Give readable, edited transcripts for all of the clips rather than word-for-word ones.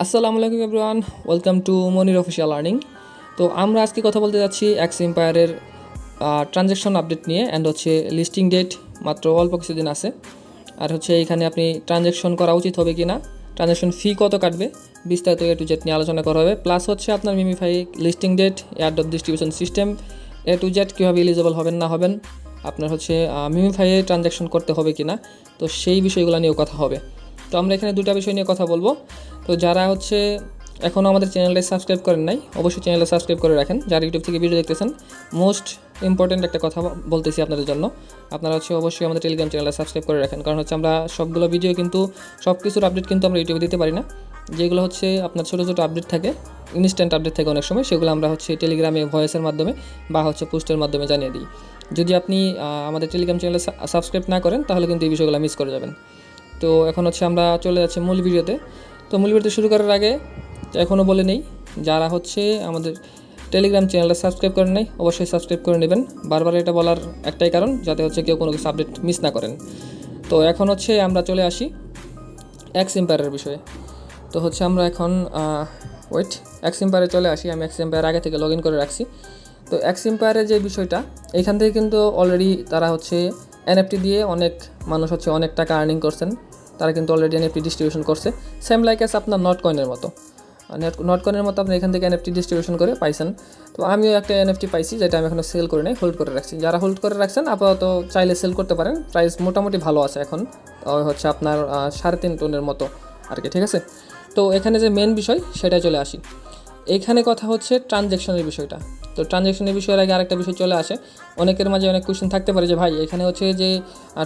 আসসালামু আলাইকুম everyone, welcome to Monir official learning. তো আমরা আজকে কথা বলতে যাচ্ছি এক্স এম্পায়ারের ট্রানজ্যাকশন আপডেট নিয়ে। অ্যান্ড হচ্ছে লিস্টিং ডেট মাত্র অল্প কিছুদিন আছে। আর হচ্ছে এইখানে আপনি ট্রানজ্যাকশন করা উচিত হবে কি না, ট্রানজ্যাকশন ফি কত কাটবে, বিস্তারিত A to Z নিয়ে আলোচনা করা হবে। প্লাস হচ্ছে আপনার MemeFi listing date, airdrop distribution system, A to Z কীভাবে এলিজিবল হবেন না হবেন, আপনার হচ্ছে মিমিফাইয়ে ট্রানজ্যাকশন করতে হবে কি না, তো সেই বিষয়গুলো নিয়েও কথা হবে। তো আমরা এখানে দুটা বিষয় নিয়ে কথা বলবো। তো যারা হচ্ছে এখনও আমাদের চ্যানেলটা সাবস্ক্রাইব করেন নাই, অবশ্যই চ্যানেলটা সাবস্ক্রাইব করে রাখেন। যারা ইউটিউব থেকে ভিডিও দেখতেছেন, মোস্ট ইম্পর্ট্যান্ট একটা কথা বলতেছি আপনাদের জন্য, আপনারা হচ্ছে অবশ্যই আমাদের টেলিগ্রাম চ্যানেলটা সাবস্ক্রাইব করে রাখেন। কারণ হচ্ছে আমরা সবগুলো ভিডিও কিন্তু সব কিছুর আপডেট কিন্তু আমরা ইউটিউবে দিতে পারি না। যেগুলো হচ্ছে আপনার ছোটো ছোটো আপডেট থাকে, ইনস্ট্যান্ট আপডেট থাকে অনেক সময়, সেগুলো আমরা হচ্ছে টেলিগ্রামে ভয়েসের মাধ্যমে বা হচ্ছে পোস্টের মাধ্যমে জানিয়ে দিই। যদি আপনি আমাদের টেলিগ্রাম চ্যানেলে সাবস্ক্রাইব না করেন তাহলে কিন্তু এই বিষয়গুলো মিস করে যাবেন। তো এখন হচ্ছে আমরা চলে যাচ্ছি মূল ভিডিওতে। তো মূল ভিডিওতে শুরু করার আগে এখনও বলে নেই, যারা হচ্ছে আমাদের টেলিগ্রাম চ্যানেলটা সাবস্ক্রাইব করেন নাই অবশ্যই সাবস্ক্রাইব করে নেবেন। বারবার এটা বলার একটাই কারণ, যাতে হচ্ছে কেউ কোনো কিছু আপডেট মিস না করেন। তো এখন হচ্ছে আমরা চলে আসি এক্স এম্পায়ারের বিষয়ে। তো হচ্ছে আমরা এখন এক্স এম্পায়ারে চলে আসি। আমি এক্স এম্পায়ার আগে থেকে লগ ইন করে রাখছি। তো এক্স এম্পায়ারের যে বিষয়টা, এখান থেকে কিন্তু অলরেডি তারা হচ্ছে এনএফটি দিয়ে অনেক মানুষ হচ্ছে অনেক টাকা আর্নিং করছেন। তারা কিন্তু অলরেডি এনএফটি ডিস্ট্রিবিউশন করছে, সেম লাইক অ্যাস আপনার নট কয়েনের মতো। নট কয়েনের মতো আপনি এখান থেকে এনএফটি ডিস্ট্রিবিউশন করে পাইছেন। তো আমিও একটা এনএফটি পাইছি, যেটা আমি এখনও সেল করে নেই, হোল্ড করে রাখছি। যারা হোল্ড করে রাখছেন আপাতত চাইলে সেল করতে পারেন। প্রাইস মোটামুটি ভালো আছে এখন, হচ্ছে আপনার 3.5 টনের মতো আর কি, ঠিক আছে। তো এখানে যে মেন বিষয় সেটাই চলে আসি। এইখানে কথা হচ্ছে ট্রানজ্যাকশনের বিষয়টা। তো ট্রানজ্যাকশনের বিষয়ের আগে আরেকটা বিষয় চলে আসে। অনেকের মাঝে অনেক কোয়েশ্চেন থাকতে পারে যে ভাই এখানে হচ্ছে যে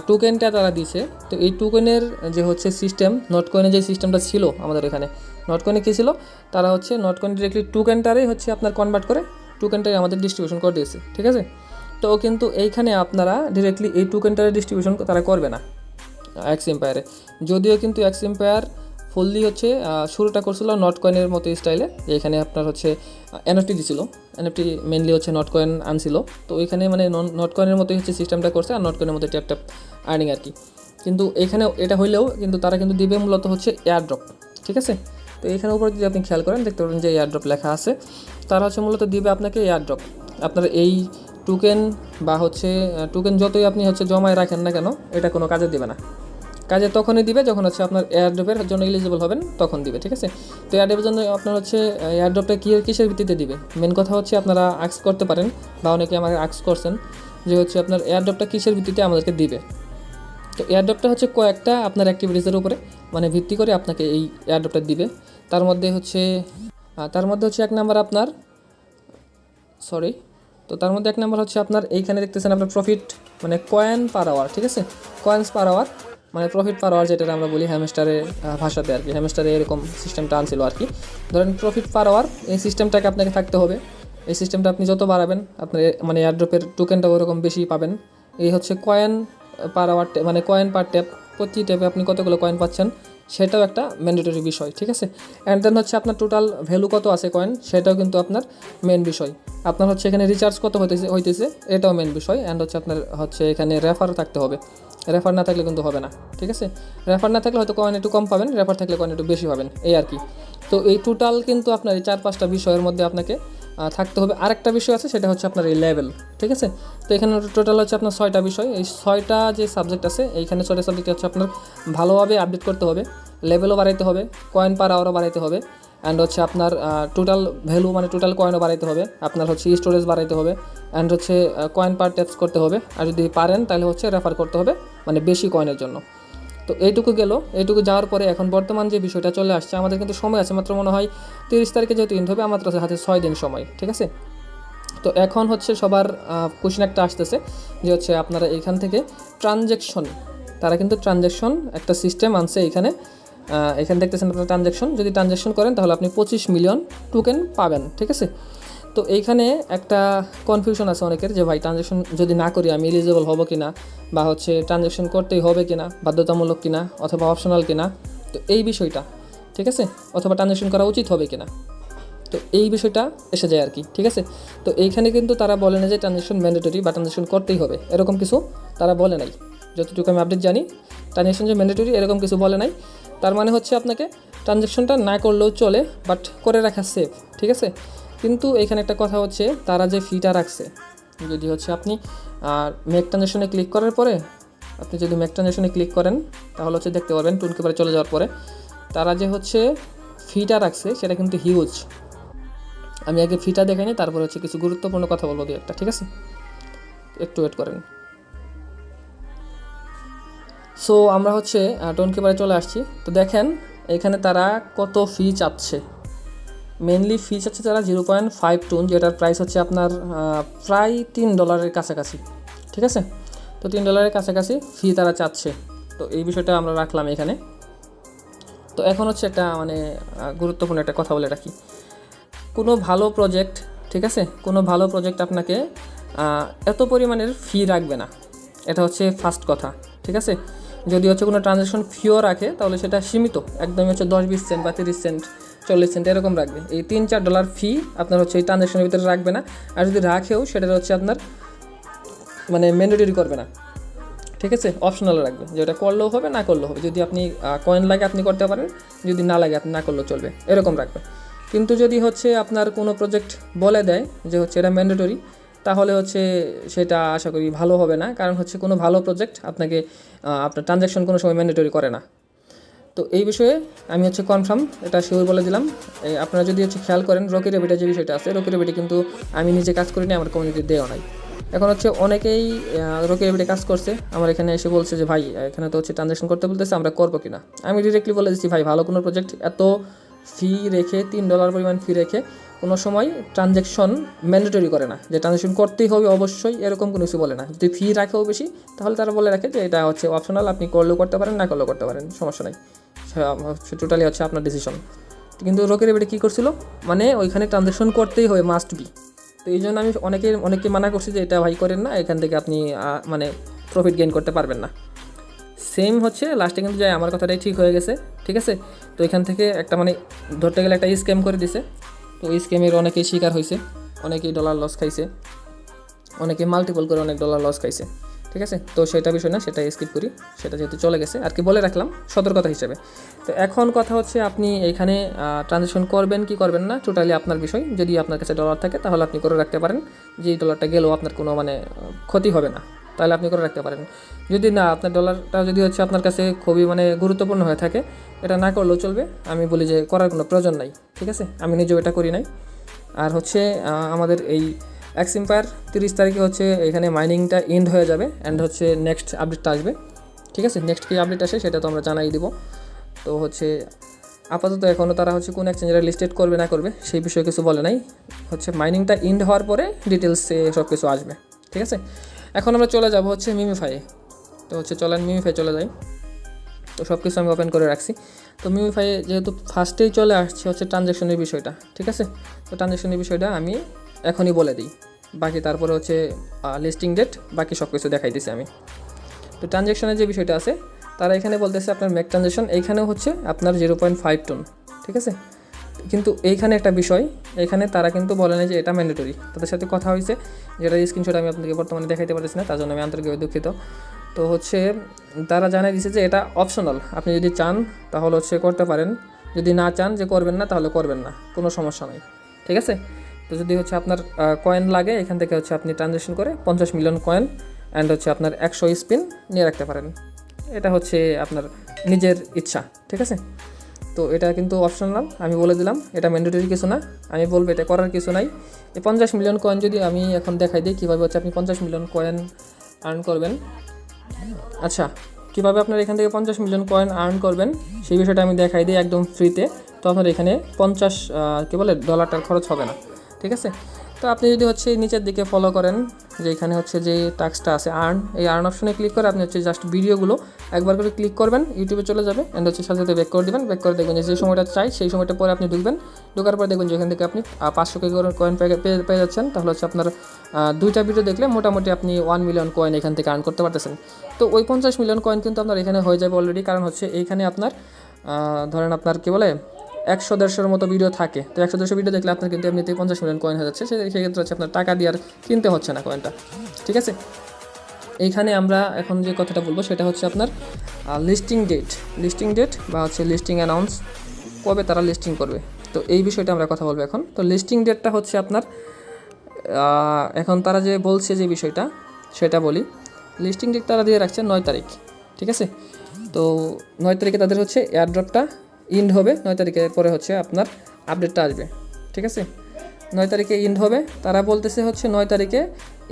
টোকেনটা তারা দিছে, তো এই টোকেনের যে হচ্ছে সিস্টেম, নট কয়েনের যে সিস্টেমটা ছিল আমাদের এখানে, নট কয়েনে কী ছিল, তারা হচ্ছে নট কয়েন ডিরেক্টলি টোকেনটারেই হচ্ছে আপনার কনভার্ট করে টোকেনটাই আমাদের ডিস্ট্রিবিউশন করে দিয়েছে, ঠিক আছে। তো কিন্তু এইখানে আপনারা ডিরেক্টলি এই টোকেনটারে ডিস্ট্রিবিউশন তারা করবে না এক্স এম্পায়ারে। যদিও কিন্তু এক্স এম্পায়ার ফুললি হচ্ছে শুরুটা করছিল নট কয়েনের মতো স্টাইলে, যে এখানে আপনার হচ্ছে এনএফটি দিছিল, এনএফটি মেনলি হচ্ছে নট কয়েন আনছিল। তো এখানে মানে নট কয়েনের মতোই হচ্ছে সিস্টেমটা করছে, আর নট কয়েনের মতো ট্যাপ ট্যাপ আর্নিং আর কি। কিন্তু এখানে এটা হইলেও কিন্তু তারা কিন্তু দিবে মূলত হচ্ছে এয়ারড্রপ, ঠিক আছে। তো এখানে উপরে যদি আপনি খেয়াল করেন দেখতে পাবেন যে এয়ারড্রপ লেখা আছে। তারা হচ্ছে মূলত দিবে আপনাকে এয়ারড্রপ। আপনার এই টোকেন বা হচ্ছে টোকেন যতই আপনি হচ্ছে জমায় রাখেন না কেন, এটা কোনো কাজে দেবে না। কাজে তখনই দিবে যখন হচ্ছে আপনার এয়ারড্রপের জন্য এলিজিবল হবেন, তখন দিবে, ঠিক আছে। তো এয়ারড্রপের জন্য আপনার হচ্ছে এয়ারড্রপটা কিসের ভিত্তিতে দিবে, মেন কথা হচ্ছে আপনারা আস্ক করতে পারেন, বা অনেকে আমাকে আস্ক করছেন যে হচ্ছে আপনার এয়ারড্রপটা কিসের ভিত্তিতে আমাদেরকে দিবে। তো এয়ারড্রপটা হচ্ছে কয়েকটা আপনার অ্যাক্টিভিটিসের উপরে মানে ভিত্তি করে আপনাকে এই এয়ারড্রপটা দিবে। তার মধ্যে হচ্ছে এক নাম্বার আপনার তার মধ্যে এক নাম্বার হচ্ছে আপনার এইখানে দেখতেছেন আপনার প্রফিট, মানে কয়েন পার আওয়ার, ঠিক আছে। কয়েন্স পার আওয়ার মানে প্রফিট পার আওয়ার, যেটা আমরা বলি হ্যামস্টারের ভাষাতে আর কি। হ্যামস্টারে এরকম সিস্টেমটা আনছিল আর কি। ধরেন প্রফিট পার আওয়ার, এই সিস্টেমটাকে আপনাকে থাকতে হবে। এই সিস্টেমটা আপনি যত বাড়াবেন আপনার মানে এয়ারড্রপের টোকেনটা ওরকম বেশি পাবেন। এই হচ্ছে কয়েন পার আওয়ার, মানে কয়েন পার ট্যাপ, প্রতি ট্যাপে আপনি কতগুলো কয়েন পাচ্ছেন সেটাও একটা ম্যান্ডেটরি বিষয়, ঠিক আছে। অ্যান্ড দেন হচ্ছে আপনার টোটাল ভ্যালু কত আছে কয়েন, সেটাও কিন্তু আপনার মেন বিষয়। আপনার হচ্ছে এখানে রিচার্জ কত হইতেছে এটাও মেন বিষয়। অ্যান্ড হচ্ছে আপনার হচ্ছে এখানে রেফার থাকতে হবে, রেফার না থাকলে কিন্তু হবে না, ঠিক আছে। রেফার না থাকলে হয়তো কয়েন একটু কম পাবেন, রেফার থাকলে কয়েন একটু বেশি পাবেন, এই আর কি। তো এই টোটাল কিন্তু আপনার এই 4-5টা বিষয়ের মধ্যে আপনাকে থাকতে হবে। আরেকটা বিষয় আছে, সেটা হচ্ছে আপনার এই লেভেল, ঠিক আছে। তো এখানে টোটাল হচ্ছে আপনার 6টা বিষয়। এই 6টা যে সাবজেক্ট আছে, এইখানে 6টা সাবজেক্ট হচ্ছে আপনার ভালোভাবে আপডেট করতে হবে, লেভেলও বাড়াইতে হবে, কয়েন পার আওয়ারও বাড়াইতে হবে, অ্যান্ড হচ্ছে আপনার টোটাল ভ্যালু মানে টোটাল কয়েনও বাড়াইতে হবে, আপনার হচ্ছে স্টোরেজ বাড়াইতে হবে, অ্যান্ড হচ্ছে কয়েন পার ট্যাপস করতে হবে। আর যদি পারেন তাহলে হচ্ছে রেফার করতে হবে, মানে বেশি কয়েনের জন্য। তো এইটুকু যাওয়ার পরে এখন বর্তমান যে বিষয়টা চলে আসছে, আমাদের কিন্তু সময় আছে মাত্র মনে হয় 30 তারিখে যেহেতু ইন্ড হবে, আমার হাতে 6 দিন সময়, ঠিক আছে। তো এখন হচ্ছে সবার কোশ্চেন একটা আসতেছে যে হচ্ছে আপনারা এখান থেকে ট্রানজ্যাকশন, তারা কিন্তু ট্রানজ্যাকশন একটা সিস্টেম আনছে এখানে দেখতেছেন আপনারা ট্রানজ্যাকশন, যদি ট্রানজ্যাকশন করেন তাহলে আপনি 25 মিলিয়ন টোকেন পাবেন, ঠিক আছে। তো এইখানে একটা কনফিউশন আছে অনেকের যে ভাই ট্রানজ্যাকশন যদি না করি আমি এলিজিবল হব কি না, বা হচ্ছে ট্রানজ্যাকশন করতেই হবে কি না, বাধ্যতামূলক কিনা অথবা অপশনাল কিনা, তো এই বিষয়টা, ঠিক আছে, অথবা ট্রানজ্যাকশন করা উচিত হবে কিনা, তো এই বিষয়টা এসে যায় আর কি, ঠিক আছে। তো এইখানে কিন্তু তারা বলে না যে ট্রানজ্যাকশন ম্যান্ডেটরি বা ট্রানজ্যাকশন করতেই হবে, এরকম কিছু তারা বলে নাই। যতটুকু আমি আপডেট জানি, ট্রানজ্যাকশন যে ম্যান্ডেটরি এরকম কিছু বলে নাই। তার মানে হচ্ছে আপনাকে ট্রানজ্যাকশনটা না করলেও চলে, বাট করে রাখা সেফ, ঠিক আছে। কিন্তু এখানে একটা কথা হচ্ছে, তারা যে ফিটা রাখছে, যদি হচ্ছে আপনি মেক ট্রানজ্যাকশনে ক্লিক করার পরে, আপনি যদি মেক ট্রানজ্যাকশনে ক্লিক করেন তাহলে হচ্ছে দেখতে পারবেন টুলকিপারে চলে যাওয়ার পরে তারা যে হচ্ছে ফিটা রাখছে সেটা কিন্তু হিউজ। আমি আগে ফিটা দেখাইনি, তারপর হচ্ছে কিছু গুরুত্বপূর্ণ কথা বলবো দু একটা, ঠিক আছে, একটু ওয়েট করেন। সো আমরা হচ্ছে টোনকিপারে চলে আসছি। তো দেখেন এখানে তারা কত ফি চাচ্ছে। মেনলি ফি চাচ্ছে তারা 0.5 টুন, যেটার প্রাইস হচ্ছে আপনার প্রায় $3 কাছাকাছি, ঠিক আছে। তো $3 কাছাকাছি ফি তারা চাচ্ছে। তো এই বিষয়টা আমরা রাখলাম এখানে। তো এখন হচ্ছে একটা মানে গুরুত্বপূর্ণ একটা কথা বলে রাখি। কোনো ভালো প্রজেক্ট, ঠিক আছে, কোনো ভালো প্রজেক্ট আপনাকে এত পরিমাণের ফি রাখবে না, এটা হচ্ছে ফার্স্ট কথা, ঠিক আছে। যদি হচ্ছে কোনো ট্রানজ্যাকশন ফিও রাখে তাহলে সেটা সীমিত, একদমই হচ্ছে 10-20 সেন্ট বা 30 সেন্ট 40 সেন্ট এরকম রাখবে। এই $3-4 ফি আপনার হচ্ছে এই ট্রানজ্যাকশনের ভিতরে রাখবে না। আর যদি রাখেও সেটা হচ্ছে আপনার মানে ম্যান্ডেটরি করবে না, ঠিক আছে, অপশনাল রাখবে, যে ওটা করলেও হবে না করলেও হবে। যদি আপনি কয়েন লাগে আপনি করতে পারেন, যদি না লাগে আপনি না করলেও চলবে, এরকম রাখবে। কিন্তু যদি হচ্ছে আপনার কোনো প্রজেক্ট বলে দেয় যে হচ্ছে এটা ম্যান্ডেটরি, তাহলে হচ্ছে সেটা আশা করি ভালো হবে না, কারণ হচ্ছে কোনো ভালো প্রজেক্ট আপনাকে আপনার ট্রানজ্যাকশন কোনো সময় ম্যান্ডেটরি করে না। তো এই বিষয়ে আমি হচ্ছে কনফার্ম, এটা শিওর বলে দিলাম। আপনারা যদি হচ্ছে খেয়াল করেন রকি রেবিটের যে বিষয়টা আছে, রকি রেবিটে কিন্তু আমি নিজে কাজ করিনি, আমার কমিউনিটি দেওয়া নাই। এখন হচ্ছে অনেকেই রকি রেবিটে কাজ করছে, আমার এখানে এসে বলছে যে ভাই এখানে তো হচ্ছে ট্রানজ্যাকশন করতে বলতেছে, আমরা করবো কিনা। আমি ডিরেক্টলি বলে দিচ্ছি ভাই ভালো কোনো প্রজেক্ট এত ফি রেখে $3 পরিমাণ ফি রেখে কোনো সময় ট্রানজ্যাকশন ম্যান্ডেটরি করে না, যে ট্রানজ্যাকশন করতেই হবে অবশ্যই, এরকম কোনো কিছু বলে না। যদি ফি রাখেও বেশি তাহলে তারা বলে রাখে যে এটা হচ্ছে অপশনাল, আপনি করলেও করতে পারেন না করলেও করতে পারেন, সমস্যা নাই, টোটালি হচ্ছে আপনার ডিসিশন। কিন্তু রকি রেবিটে কী করছিল, মানে ওইখানে ট্রানজ্যাকশন করতেই হবে, মাস্ট বি। তো এই জন্য আমি অনেকে মানা করছি যে এটা ভাই করেন না, এখান থেকে আপনি মানে প্রফিট গেইন করতে পারবেন না। সেম হচ্ছে লাস্টে কিন্তু যাই আমার কথাটাই ঠিক হয়ে গেছে, ঠিক আছে। তো এখান থেকে একটা মানে ধরতে গেলে একটা স্ক্যাম করে দিছে। তো এই স্ক্যামের অনেকেই শিকার হয়েছে, অনেকেই ডলার লস খাইছে, অনেকে মাল্টিপল করে অনেক ডলার লস খাইছে, ঠিক আছে। তো সেটা বিষয় না, সেটা স্কিপ করি, সেটা যেহেতু চলে গেছে আর কি বলে রাখলাম সতর্কতা হিসেবে। তো এখন কথা হচ্ছে আপনি এইখানে ট্রানজ্যাকশন করবেন কি করবেন না টোটালি আপনার বিষয়। যদি আপনার কাছে ডলার থাকে তাহলে আপনি করে রাখতে পারেন, যে এই ডলারটা গেলেও আপনার কোনো মানে ক্ষতি হবে না, তাহলে আপনি করে রাখতে পারেন। যদি না আপনার ডলারটা যদি হচ্ছে আপনার কাছে খুবই মানে গুরুত্বপূর্ণ হয়ে থাকে, এটা না করলেও চলবে, আমি বলি যে করার কোনো প্রয়োজন নাই, ঠিক আছে। আমি নিজেও এটা করি নাই। আর হচ্ছে আমাদের এই এক্সএম্পায়ার 30 তারিখে হচ্ছে এখানে মাইনিংটা এন্ড হয়ে যাবে, অ্যান্ড হচ্ছে নেক্সট আপডেটটা আসবে, ঠিক আছে। নেক্সট কী আপডেট আসে সেটা তো আমরা জানাই দিব। তো হচ্ছে আপাতত এখনও তারা হচ্ছে কোন এক্সচেঞ্জারে লিস্টেড করবে না করবে সেই বিষয়ে কিছু বলে নাই, হচ্ছে মাইনিংটা এন্ড হওয়ার পরে ডিটেলসে সব কিছু আসবে, ঠিক আছে। এখন আমরা চলে যাব হচ্ছে মিমিফাইয়ে। তো হচ্ছে চলেন মিমিফাই চলে যাই। তো সব কিছু আমি ওপেন করে রাখছি। তো মিমিফাইয়ে যেহেতু ফার্স্টেই চলে আসছে হচ্ছে ট্রানজ্যাকশনের বিষয়টা, ঠিক আছে। তো ট্রানজ্যাকশনের বিষয়টা আমি এখনই বলে দিই, বাকি তারপরে হচ্ছে লিস্টিং ডেট বাকি সব কিছু দেখাই দিছি আমি। তো ট্রানজ্যাকশনের যে বিষয়টা আছে তারা এখানে বলতেছে আপনার মেক ট্রানজ্যাকশন এইখানেও হচ্ছে আপনার 0.5 টন, ঠিক আছে। কিন্তু এইখানে একটা বিষয়, এখানে তারা কিন্তু বলে না যে এটা ম্যান্ডেটরি। তাদের সাথে কথা হয়েছে, যেটা স্ক্রিনশট আমি আপনাকে বর্তমানে দেখাইতে পারতেছি না, তার জন্য আমি আন্তরিকভাবে দুঃখিত। তো হচ্ছে তারা জানিয়ে দিয়েছে যে এটা অপশনাল, আপনি যদি চান তাহলে হচ্ছে করতে পারেন, যদি না চান যে করবেন না তাহলে করবেন না, কোনো সমস্যা নাই, ঠিক আছে। তো যদি হচ্ছে আপনার কয়েন লাগে এখান থেকে হচ্ছে আপনি ট্রানজ্যাকশন করে 50 মিলিয়ন কয়েন অ্যান্ড হচ্ছে আপনার 100 স্পিন নিয়ে রাখতে পারেন, এটা হচ্ছে আপনার নিজের ইচ্ছা, ঠিক আছে। তো এটা কিন্তু অপশনাল, আমি বলে দিলাম, এটা ম্যান্ডেটরি কিছু না, আমি বলবো এটা করার কিছু নাই। এই 50 মিলিয়ন কয়েন যদি আমি এখন দেখাই দিই কীভাবে হচ্ছে আপনি 50 মিলিয়ন কয়েন আর্ন করবেন। আচ্ছা, কীভাবে আপনার এখান থেকে 50 মিলিয়ন কয়েন আর্ন করবেন সেই বিষয়টা আমি দেখাই দিই একদম ফ্রিতে। তো আপনার এখানে 50 কী বলে ডলারটার খরচ হবে না, ঠিক আছে। তো আপনি যদি হচ্ছে নিচের দিকে ফলো করেন যে এখানে হচ্ছে যে টাস্কটা আছে আর্ন, এই আর্ন অপশনে ক্লিক করে আপনি হচ্ছে জাস্ট ভিডিওগুলো একবার করে ক্লিক করবেন, ইউটিউবে চলে যাবে অ্যান্ড হচ্ছে সাথে সাথে ব্যাক করে দেবেন। ব্যাক করে দেখবেন যে সময়টা চাই সেই সময়টা পরে আপনি ঢুকবেন, ঢোকার পরে দেখবেন যে এখান থেকে আপনি 500 কয়েন পেয়ে যাচ্ছেন। তাহলে হচ্ছে আপনার 2টা ভিডিও দেখলে মোটামুটি আপনি 1 মিলিয়ন কয়েন এখান থেকে আর্ন করতে পারতেছেন। তো ওই 50 মিলিয়ন কয়েন কিন্তু আপনার এখানে হয়ে যাবে অলরেডি, কারণ হচ্ছে এইখানে আপনার ধরেন আপনার কী বলে 100-150 মতো ভিডিও থাকে। তো 100-150 ভিডিও দেখলে আপনার কিন্তু এমনিতেই 50 মিলিয়ন কয়েন হয়ে যাচ্ছে, সেক্ষেত্রে হচ্ছে আপনার টাকা দিয়ে আর কিনতে হচ্ছে না কয়েনটা, ঠিক আছে। এইখানে আমরা এখন যে কথাটা বলবো সেটা হচ্ছে আপনার লিস্টিং ডেট বা হচ্ছে লিস্টিং অ্যানাউন্স কবে তারা লিস্টিং করবে। তো এই বিষয়টা আমরা কথা বলবো এখন। তো লিস্টিং ডেটটা হচ্ছে আপনার এখন তারা যে বলছে যে বিষয়টা সেটা বলি। লিস্টিং ডেট তারা দিয়ে রাখছে 9 তারিখ, ঠিক আছে। তো 9 তারিখে তাদের হচ্ছে এয়ারড্রপটা ইন্ড হবে, 9 তারিখের পরে হচ্ছে আপনার আপডেটটা আসবে, ঠিক আছে। 9 তারিখে ইন্ড হবে, তারা বলতেছে হচ্ছে 9 তারিখে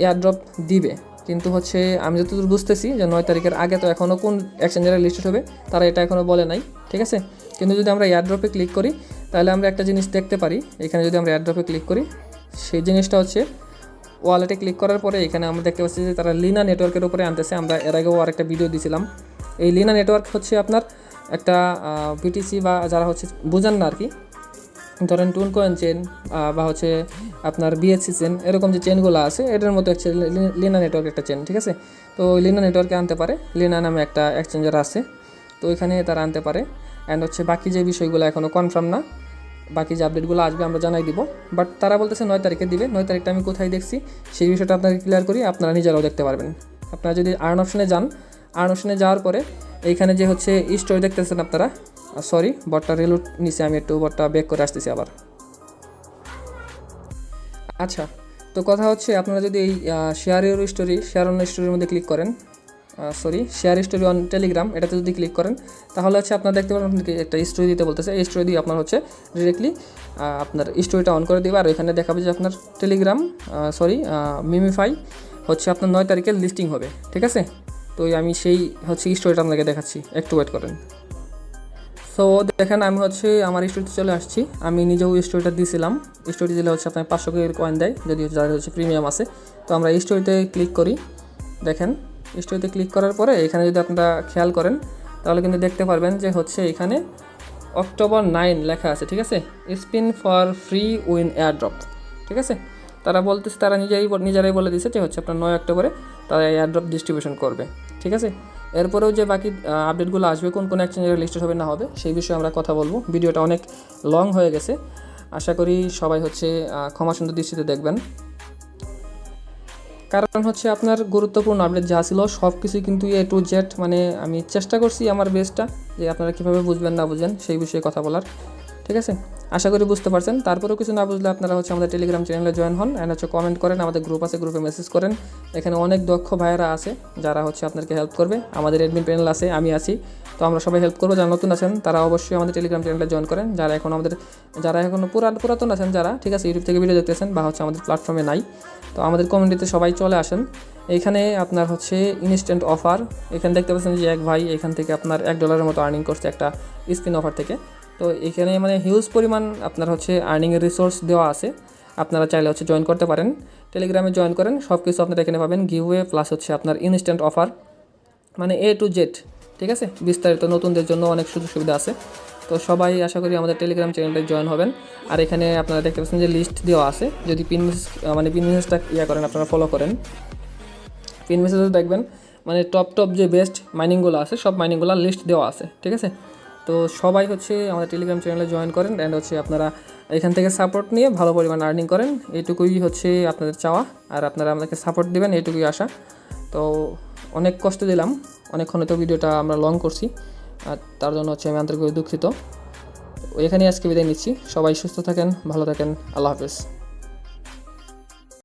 এয়ারড্রপ দিবে, কিন্তু হচ্ছে আমি যতদূর বুঝতেছি যে 9 তারিখের আগে তো এখনও কোন এক্সচেঞ্জারে লিস্টেড হবে তারা এটা এখনও বলে নাই, ঠিক আছে। কিন্তু যদি আমরা এয়ারড্রপে ক্লিক করি তাহলে আমরা একটা জিনিস দেখতে পারি। এখানে যদি আমরা এয়ারড্রপে ক্লিক করি, সেই জিনিসটা হচ্ছে ওয়ালেটে ক্লিক করার পরে এখানে আমরা দেখতে পাচ্ছি যে তারা লিনা নেটওয়ার্কের উপরে আনতেছে। আমরা এর আগেও আরেকটা ভিডিও দিয়েছিলাম। এই লিনা নেটওয়ার্ক হচ্ছে আপনার একটা বিটিসি বা যারা হচ্ছে বুঝেন না আর কি, ধরেন টুন কয়েন চেন বা হচ্ছে আপনার বিএসসি চেন, এরকম যে চেনগুলো আছে এটার মতো অ্যাকচুয়ালি লিনা নেটওয়ার্ক একটা চেন, ঠিক আছে। তো লিনা নেটওয়ার্কে আনতে পারে, লিনা নামে একটা এক্সচেঞ্জার আছে, তো ওইখানে তারা আনতে পারে। অ্যান্ড হচ্ছে বাকি যে বিষয়গুলো এখনও কনফার্ম না, বাকি যে আপডেটগুলো আসবে আমরা জানাই দিব, বাট তারা বলতেছে 9 তারিখে দিবে। 9 তারিখটা আমি কোথায় দেখছি সেই বিষয়টা আপনাকে ক্লিয়ার করি, আপনারা নিজেরাও দেখতে পারবেন। আপনারা যদি আর্ন অপশনে যান, আর্ন অপশনে যাওয়ার পরে এইখানে যে হচ্ছে স্টোরি দেখতেছেন আপনারা, সরি বটটা রিলুট নিচে, আমি একটু বটটা ব্যাক করে আসতেছি আবার। আচ্ছা, তো কথা হচ্ছে আপনারা যদি এই share your story, share on স্টোরির মধ্যে ক্লিক করেন, শেয়ার স্টোরি অন টেলিগ্রাম, এটাতে যদি ক্লিক করেন তাহলে হচ্ছে আপনারা দেখতে পারেন আপনাদেরকে একটা স্টোরি দিতে বলতেছে। এই স্টোরি দিয়ে আপনার হচ্ছে ডিরেক্টলি আপনার স্টোরিটা অন করে দেবে, আর ওইখানে দেখাবে যে আপনার টেলিগ্রাম মিমিফাই হচ্ছে আপনার 9 তারিখে লিস্টিং হবে, ঠিক আছে। তো আমি সেই হচ্ছে স্টোরিটা আপনাকে দেখাচ্ছি, একটু ওয়েট করেন। সো দেখেন আমি হচ্ছে আমার স্টোরিতে চলে আসছি, আমি নিজেও স্টোরিটা দিয়েছিলাম। স্টোরি দিলে হচ্ছে আপনার 500 কয়েন দেয়, যদি যাদের হচ্ছে প্রিমিয়াম আছে। তো আমরা স্টোরিতে ক্লিক করি, দেখেন স্টোরিতে ক্লিক করার পরে এখানে যদি আপনারা খেয়াল করেন তাহলে কিন্তু দেখতে পারবেন যে হচ্ছে এখানে অক্টোবর 9 লেখা আছে, ঠিক আছে। Spin for free win airdrop, ঠিক আছে। তারা বলতেছে, তারা নিজেরাই বলে দিচ্ছে যে হচ্ছে আপনার 9 অক্টোবরে তারা এয়ারড্রপ ডিস্ট্রিবিউশন করবে, ঠিক আছে। এরপরেও যে বাকি আপডেটগুলো আসবে, কোন কোন এক্সচেঞ্জের লিস্টেড হবে না হবে সেই বিষয়ে আমরা কথা বলবো। ভিডিওটা অনেক লং হয়ে গেছে, আশা করি সবাই হচ্ছে ক্ষমা সুন্দর দৃষ্টিতে দেখবেন। কারণ হচ্ছে আপনার গুরুত্বপূর্ণ আপডেট যা ছিল সব কিছুই কিন্তু A to Z, মানে আমি চেষ্টা করছি আমার বেস্টটা যে আপনারা কীভাবে বুঝবেন না বুঝেন সেই বিষয়ে কথা বলার, ঠিক আছে। আশা করি বুঝতে পারছেন। তারপরেও কিছু না বুঝলে আপনারা হচ্ছে আমাদের টেলিগ্রাম চ্যানেলে জয়েন হন, অ্যান্ড হচ্ছে কমেন্ট করেন, আমাদের গ্রুপ আছে, গ্রুপে মেসেজ করেন। এখানে অনেক দক্ষ ভাইয়েরা আছে যারা হচ্ছে আপনাদেরকে হেল্প করবে। আমাদের অ্যাডমিন প্যানেল আছে, আমি আছি, তো আমরা সবাই হেল্প করবো। যারা নতুন আছেন তারা অবশ্যই আমাদের টেলিগ্রাম চ্যানেলে জয়েন করেন। যারা এখনও পুরাতন আছেন, যারা ঠিক আছে ইউটিউব থেকে ভিডিও দেখতেছেন বা হচ্ছে আমাদের প্ল্যাটফর্মে নাই, তো আমাদের কমিউনিটিতে সবাই চলে আসেন। এইখানে আপনার হচ্ছে ইনস্ট্যান্ট অফার, এখানে দেখতে পাচ্ছেন যে এক ভাই এখান থেকে আপনার $1 মতো আর্নিং করছে একটা স্পিন অফার থেকে। তো এখানে মানে হিউজ পরিমাণ আপনার হচ্ছে আর্নিংয়ের রিসোর্স দেওয়া আছে, আপনারা চাইলে হচ্ছে জয়েন করতে পারেন। টেলিগ্রামে জয়েন করেন, সব কিছু আপনারা এখানে পাবেন, গিভওয়ে প্লাস হচ্ছে আপনার ইনস্ট্যান্ট অফার, মানে A to Z, ঠিক আছে। বিস্তারিত নতুনদের জন্য অনেক সুযোগ সুবিধা আছে। তো সবাই আশা করি আমাদের টেলিগ্রাম চ্যানেলটা জয়েন হবেন। আর এখানে আপনারা দেখতে পাচ্ছেন যে লিস্ট দেওয়া আছে, যদি পিন মেসেজটা করেন, আপনারা ফলো করেন, পিন মেসেজে দেখবেন মানে টপ যে বেস্ট মাইনিংগুলো আছে সব মাইনিংগুলো লিস্ট দেওয়া আছে, ঠিক আছে। তো সবাই হচ্ছে আমাদের টেলিগ্রাম চ্যানেলে জয়েন করেন, অ্যান্ড হচ্ছে আপনারা এখান থেকে সাপোর্ট নিয়ে ভালো পরিমাণ আর্নিং করেন, এইটুকুই হচ্ছে আপনাদের চাওয়া। আর আপনারা আমাদেরকে সাপোর্ট দেবেন, এইটুকুই আশা। তো অনেক কষ্ট দিলাম, অনেকক্ষণ তো ভিডিওটা আমরা লং করছি, আর তার জন্য হচ্ছে আমি আন্তরিকভাবে দুঃখিত। এখানেই আজকে বিদায় নিচ্ছি। সবাই সুস্থ থাকেন, ভালো থাকেন, আল্লাহ হাফেজ।